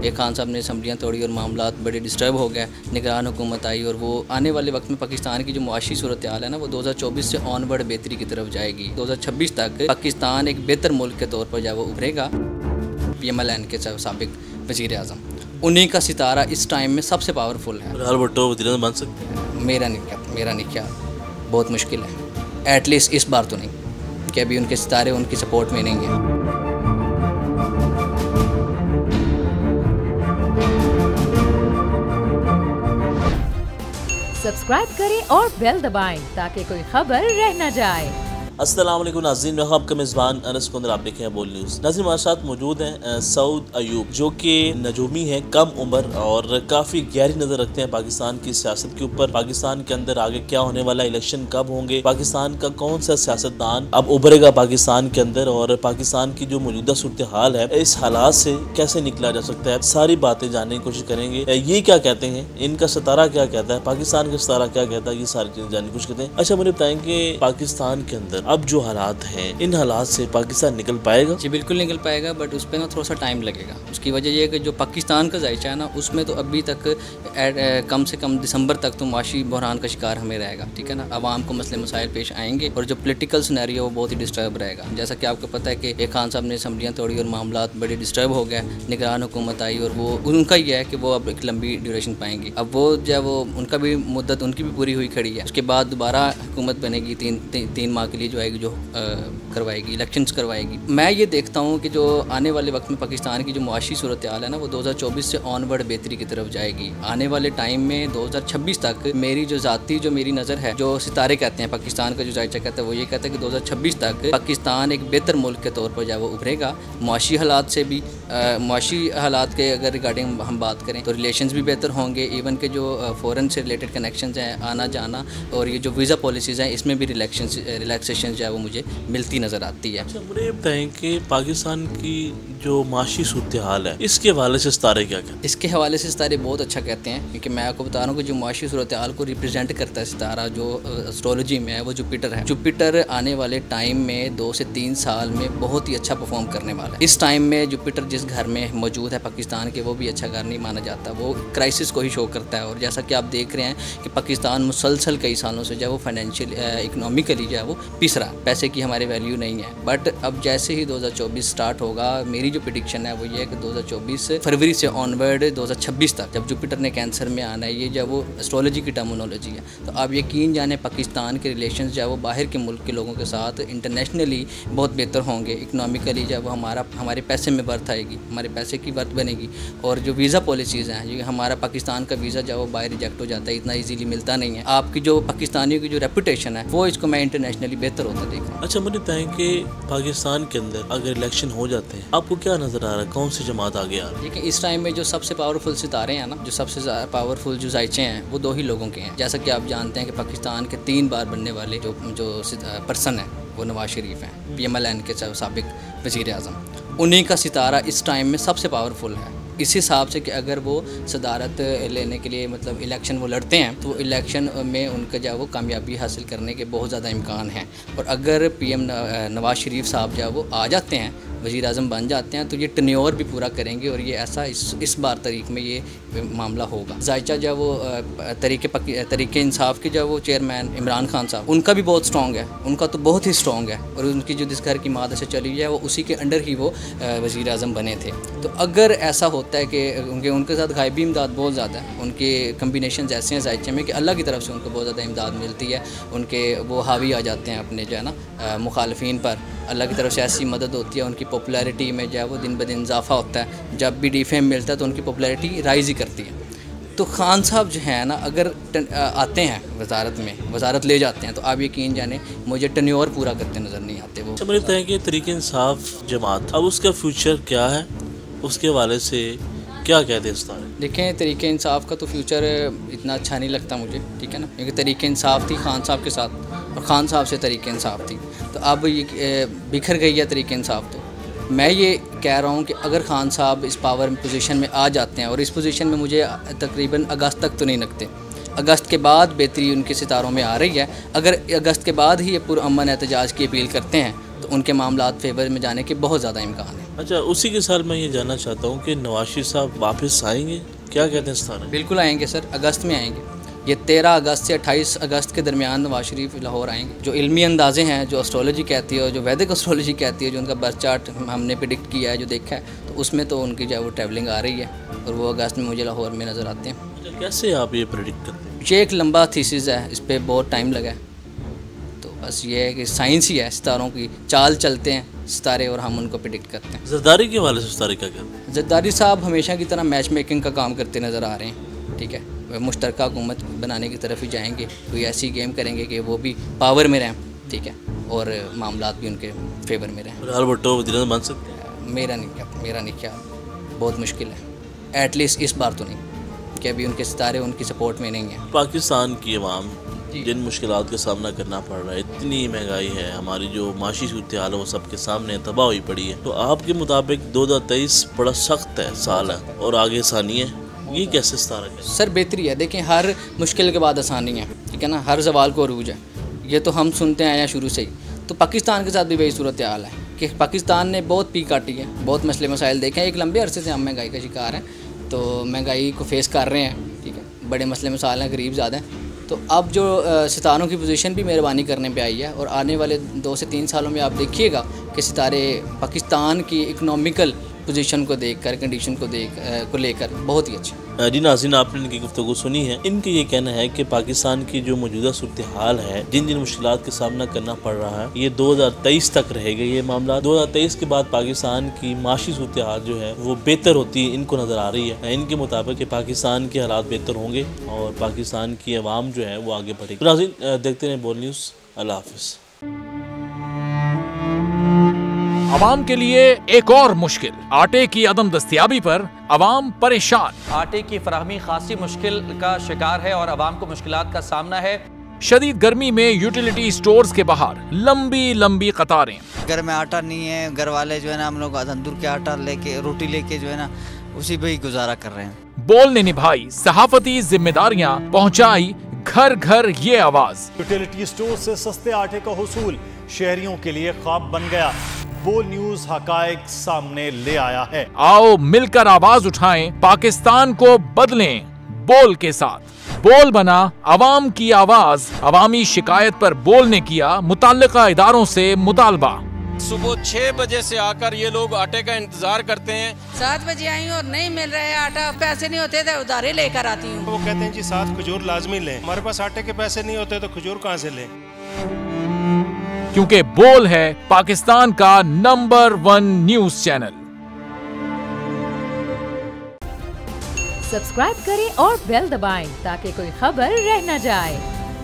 एक खान साहब ने असम्बलियाँ तोड़ी और मामला बड़े डिस्टर्ब हो गए, निगरान हुकूमत आई और वो आने वाले वक्त में पाकिस्तान की जो मुआशी सूरत हाल है ना, वो 2024 से ऑनवर्ड बेहतरी की तरफ जाएगी। 2026 तक पाकिस्तान एक बेहतर मुल्क के तौर पर जो वो उभरेगा। PMLN के साबिक वज़ीर आज़म, उन्हीं का सितारा इस टाइम में सबसे पावरफुल है। भुट्टो वज़ीर आज़म बन सकते हैं? मेरा नहीं ख्याल, बहुत मुश्किल है। एटलीस्ट इस बार तो नहीं कि अभी उनके सितारे उनकी सपोर्ट में नहीं है। सब्सक्राइब करें और बेल दबाएं ताकि कोई खबर रह न जाए। अस्सलाम वालेकुम नाज़रीन, मैं आपका मेज़बान अनस कुंदर, आप देखें बोल न्यूज़। नाज़रीन हमारे साथ मौजूद हैं सऊद अयूब, जो कि नजूमी हैं, कम उम्र और काफ़ी गहरी नज़र रखते हैं पाकिस्तान की सियासत के ऊपर। पाकिस्तान के अंदर आगे क्या होने वाला, इलेक्शन कब होंगे, पाकिस्तान का कौन सा सियासतदान अब उभरेगा पाकिस्तान के अंदर, और पाकिस्तान की जो मौजूदा सूरत हाल है, इस हालात से कैसे निकला जा सकता है, सारी बातें जानने की कोशिश करेंगे। ये क्या कहते हैं, इनका सितारा क्या कहता है, पाकिस्तान का सितारा क्या कहता है, ये सारी चीज़ें जानने की कोशिश करते हैं। अच्छा, मुझे बताएं कि पाकिस्तान के अंदर अब जो हालात हैं, इन हालात से पाकिस्तान निकल पाएगा? जी बिल्कुल निकल पाएगा, बट उस पर ना थोड़ा सा टाइम लगेगा। उसकी वजह यह है कि जो पाकिस्तान का जायचा है ना, उसमें तो अभी तक कम से कम दिसंबर तक तो माशी बहरान का शिकार हमें रहेगा। ठीक है ना, आवाम को मसले मसाइल पेश आएंगे और जो पोलिटिकल सिनेरियो वो बहुत ही डिस्टर्ब रहेगा। जैसा कि आपको पता है कि एक खान साहब ने असम्बलियाँ तोड़ी और मामला बड़े डिस्टर्ब हो गए, निगरान हुकूमत आई और वो उनका ही है कि वो अब एक लंबी ड्यूरेशन पाएंगी। अब वो जो वो उनका भी मुद्दत उनकी भी पूरी हुई खड़ी है। उसके बाद दोबारा हुकूमत बनेगी, तीन माह के लिए जो आएगी, जो करवाएगी, इलेक्शंस करवाएगी। मैं ये देखता हूँ कि जो आने वाले वक्त में पाकिस्तान की जो मुआशी सूरत हाल है ना, वो 2024 से ऑनवर्ड बेहतरी की तरफ जाएगी। आने वाले टाइम में 2026 तक मेरी जो ज़ाती जो मेरी नज़र है, जो सितारे कहते हैं पाकिस्तान का जो जायचा कहता है, वो ये कहता है कि 2026 तक पाकिस्तान एक बेहतर मुल्क के तौर पर जो वो उभरेगा। मुआशी हालात से भी, मुआशी हालात के अगर रिगार्डिंग हम बात करें तो रिलेशंस भी बेहतर होंगे। इवन के जो फ़ॉरेन से रिलेटेड कनेक्शंस हैं, आना जाना, और ये जो वीज़ा पॉलिसीज़ हैं, इसमें भी रिलैक्सेशन जो है वो मुझे मिलती नज़र आती है। अच्छा, मुझे बताएं कि पाकिस्तान की जो माशी सूरत हाल है, इसके हवाले से सितारे क्या कहते हैं? इसके हवाले से सितारे बहुत अच्छा कहते हैं, क्योंकि मैं आपको बता रहा हूँ कि जो माशी सूरत हाल को रिप्रेजेंट करता है सितारा, जो एस्ट्रोलॉजी में है, वो जुपिटर है। जुपिटर आने वाले टाइम में 2 से 3 साल में बहुत ही अच्छा परफॉर्म करने वाला है। इस टाइम में जुपिटर जिस घर में मौजूद है पाकिस्तान के, वो भी अच्छा घर नहीं माना जाता, वो क्राइसिस को ही शो करता है। और जैसा कि आप देख रहे हैं कि पाकिस्तान मुसलसल कई सालों से जो है वो फाइनेंशियल इकनॉमिकली जो है वो पिस रहा है, पैसे की हमारी वैल्यू नहीं है। बट अब जैसे ही 2024 स्टार्ट होगा, मेरी जो प्रेडिक्शन है वो ये है कि 2024 फरवरी से ऑनवर्ड 2026 तक जब जुपिटर ने कैंसर में आना है, ये जो वो एस्ट्रोलॉजी की टर्मिनोलॉजी है, तो आप यकीन जाने पाकिस्तान के रिलेशंस जो है वो बाहर के मुल्क के लोगों के साथ इंटरनेशनली बहुत बेहतर होंगे। इकनॉमिकली जो है वो हमारे पैसे में वर्थ आएगी, हमारे पैसे की वर्थ बनेगी। और जो वीज़ा पॉलिसीज़ हैं, ये हमारा पाकिस्तान का वीज़ा जो है वो बाहर रिजेक्ट हो जाता है, इतना ईजीली मिलता नहीं है। आपकी जो पाकिस्तानियों की जो रेपुटेशन है, वो इसको मैं इंटरनेशनली बेहतर होता देख रहा हूँ। अच्छा, मुझे बताएं कि पाकिस्तान के अंदर अगर इलेक्शन हो जाते हैं, आपको क्या नज़र आ रहा है, कौन सी जमात आगे आ रही है? देखिए, इस टाइम में जो सबसे पावरफुल सितारे हैं ना, जो सबसे पावरफुल जो जायचे हैं, वो 2 ही लोगों के हैं। जैसा कि आप जानते हैं कि पाकिस्तान के 3 बार बनने वाले जो पर्सन है, वो नवाज शरीफ हैं, PMLN के साबिक वज़ीर आज़म। उन्हीं का सितारा इस टाइम में सबसे पावरफुल है। इस हिसाब से कि अगर वो सदारत लेने के लिए मतलब इलेक्शन वो लड़ते हैं, तो इलेक्शन में उनका जो है वो कामयाबी हासिल करने के बहुत ज़्यादा इम्कान हैं। और अगर PM नवाज शरीफ साहब जो है वो आ जाते हैं, वज़ीर आज़म बन जाते हैं, तो ये टन्योर भी पूरा करेंगे। और ये ऐसा इस बार तारीख में ये मामला होगा। जायचा जो वो तरीके इंसाफ के जो वो चेयरमैन इमरान खान साहब, उनका भी बहुत स्ट्रॉन्ग है, उनका तो बहुत ही स्ट्रॉन्ग है। और उनकी जो जिस घर की माद से चली है, वो उसी के अंडर ही वो वज़ीर आज़म बने थे। तो अगर ऐसा होता है कि उनके साथ गायबी इमदाद बहुत ज़्यादा है, उनके कम्बिनेशन ऐसे हैं जायचे में कि अल्लाह की तरफ से उनको बहुत ज़्यादा इमदाद मिलती है। उनके वो हावी आ जाते हैं अपने जो है ना मुखालफिन पर, अल्लाह की तरफ से ऐसी मदद होती है। उनकी पॉपुलैरिटी में जो है वो दिन ब दिन इजाफा होता है। जब भी डीफेम मिलता है तो उनकी पॉपुलैरिटी राइज़ ही करती है। तो खान साहब जो है ना, अगर आते हैं वजारत ले जाते हैं, तो आप यकीन जाने मुझे टन्योर पूरा करते नज़र नहीं आते वो। समझते हैं कि तरीके इंसाफ जमात अब उसका फ्यूचर क्या है, उसके हवाले से क्या कहते हैं सितारे? देखें, तरीके इंसाफ का तो फ्यूचर इतना अच्छा नहीं लगता मुझे, ठीक है ना, क्योंकि तरीके इंसाफ थी खान साहब के साथ और खान साहब से तरीके इंसाफ थी, तो अब ये बिखर गई है तरीके इंसाफ। तो मैं ये कह रहा हूँ कि अगर खान साहब इस पावर पोजीशन में आ जाते हैं, और इस पोजीशन में मुझे तकरीबन अगस्त तक तो नहीं लगते, अगस्त के बाद बेहतरी उनके सितारों में आ रही है। अगर अगस्त के बाद ही ये पुरअमन एहतजाज की अपील करते हैं, तो उनके मामलात फेवर में जाने के बहुत ज़्यादा इम्कान है। अच्छा, उसी के साथ मैं ये जानना चाहता हूँ कि नवाज शरीफ साहब वापस आएंगे, क्या कहते हैं इस तारीख? बिल्कुल आएंगे सर, अगस्त में आएंगे। ये 13 अगस्त से 28 अगस्त के दरमियान नवाज शरीफ लाहौर आएंगे। जो इल्मी अंदाजे हैं, जो एस्ट्रोलॉजी कहती है और जो वैदिक एस्ट्रोलॉजी कहती है, जो उनका बर्थ चार्ट हमने प्रेडिक्ट किया है, जो देखा है, तो उसमें तो उनकी जो है वो ट्रैवलिंग आ रही है और वो अगस्त में मुझे लाहौर में नज़र आते हैं। अच्छा, कैसे आप ये प्रेडिक्ट करते हैं? ये एक लंबा थीसिस है, इस पर बहुत टाइम लगा है। तो बस ये है कि साइंस ही है, सितारों की चाल चलते हैं सितारे और हम उनको प्रेडिक्ट करते हैं। जरदारी के हवाले से इस तारीख का क्या? जरदारी साहब हमेशा की तरह मैच मेकिंग का काम करते नज़र आ रहे हैं। ठीक है, वह मुश्तरका हुकूमत बनाने की तरफ ही जाएंगे, कोई ऐसी गेम करेंगे कि वो भी पावर में रहें, ठीक है, और मामलात भी उनके फेवर में रहें। फिलहाल भुट्टो वज़ीर-ए-आज़म बन सकते हैं? मेरा नहीं ख्याल, बहुत मुश्किल है, एटलीस्ट इस बार तो नहीं, कि अभी उनके सितारे उनकी सपोर्ट में नहीं है। पाकिस्तान की अवाम जिन मुश्किलात का सामना करना पड़ रहा है, इतनी महंगाई है, हमारी जो माशी सूरत हाल है वो सबके सामने तबाह हुई पड़ी है, तो आपके मुताबिक 2023 बड़ा सख्त है साल है और आगे आसानी है, ये कैसे सितारा है? सर बेहतरी है, देखें हर मुश्किल के बाद आसानी है, ठीक है ना, हर सवाल को अरूज है, ये तो हम सुनते आए हैं शुरू से ही। तो पाकिस्तान के साथ भी वही सूरत हाल है कि पाकिस्तान ने बहुत पी काटी है, बहुत मसले मसाइल देखे हैं, एक लंबे अरसे से हम महंगाई का शिकार हैं, तो महंगाई को फेस कर रहे हैं, ठीक है, बड़े मसले मसाइल हैं, गरीब ज़्यादा हैं। तो अब जो सितारों की पोजीशन भी मेहरबानी करने पे आई है और आने वाले 2 से 3 सालों में आप देखिएगा कि सितारे पाकिस्तान की इकनॉमिकल पोजीशन को देखकर, कंडीशन को लेकर बहुत ही अच्छी। जी नाज़रीन, आपने इनकी गुफ्तगू सुनी है। इनका ये कहना है कि पाकिस्तान की जो मौजूदा सूरत हाल है, जिन जिन मुश्किलात का सामना करना पड़ रहा है, ये 2023 तक रहेगा ये मामला। 2023 के बाद पाकिस्तान की माशी सूरत हाल जो है वो बेहतर होती है, इनको नज़र आ रही है। इनके मुताबिक पाकिस्तान के हालात बेहतर होंगे और पाकिस्तान की आवाम जो है वो आगे बढ़ेगी। नाज़रीन, देखते रहें बोल न्यूज़। अल्लाह हाफिज़। अवाम के लिए एक और मुश्किल, आटे की अदम दस्तयाबी पर अवाम परेशान। आटे की फराहमी खासी मुश्किल का शिकार है और अवाम को मुश्किलात का सामना है। शदीद गर्मी में यूटिलिटी स्टोर्स के बाहर लंबी लंबी कतारें। घर में आटा नहीं है, घर वाले जो है ना हम लोग तंदूर के आटा लेके, रोटी लेके जो है ना उसी पे ही गुजारा कर रहे हैं। बोल ने निभाई सहाफती जिम्मेदारियां, पहुंचाई घर घर ये आवाज। यूटिलिटी स्टोर से सस्ते आटे का हुसूल शहरियों के लिए ख्वाब बन गया। बोल न्यूज हकायक सामने ले आया है। आओ मिलकर आवाज उठाएं, पाकिस्तान को बदलें बोल के साथ। बोल बना अवाम की आवाज। अवामी शिकायत पर बोल ने किया मुताल्लिका इदारों से मुतालबा। सुबह 6 बजे से आकर ये लोग आटे का इंतजार करते हैं। 7 बजे आई और नहीं मिल रहा है आटा, पैसे नहीं होते तो उधारे लेकर आती हूँ। वो कहते हैं जी 7 खजूर लाजमी लें, हमारे पास आटे के पैसे नहीं होते तो खजूर कहाँ से लें? क्योंकि बोल है पाकिस्तान का नंबर 1 न्यूज चैनल। सब्सक्राइब करें और बेल दबाएं ताकि कोई खबर रह न जाए।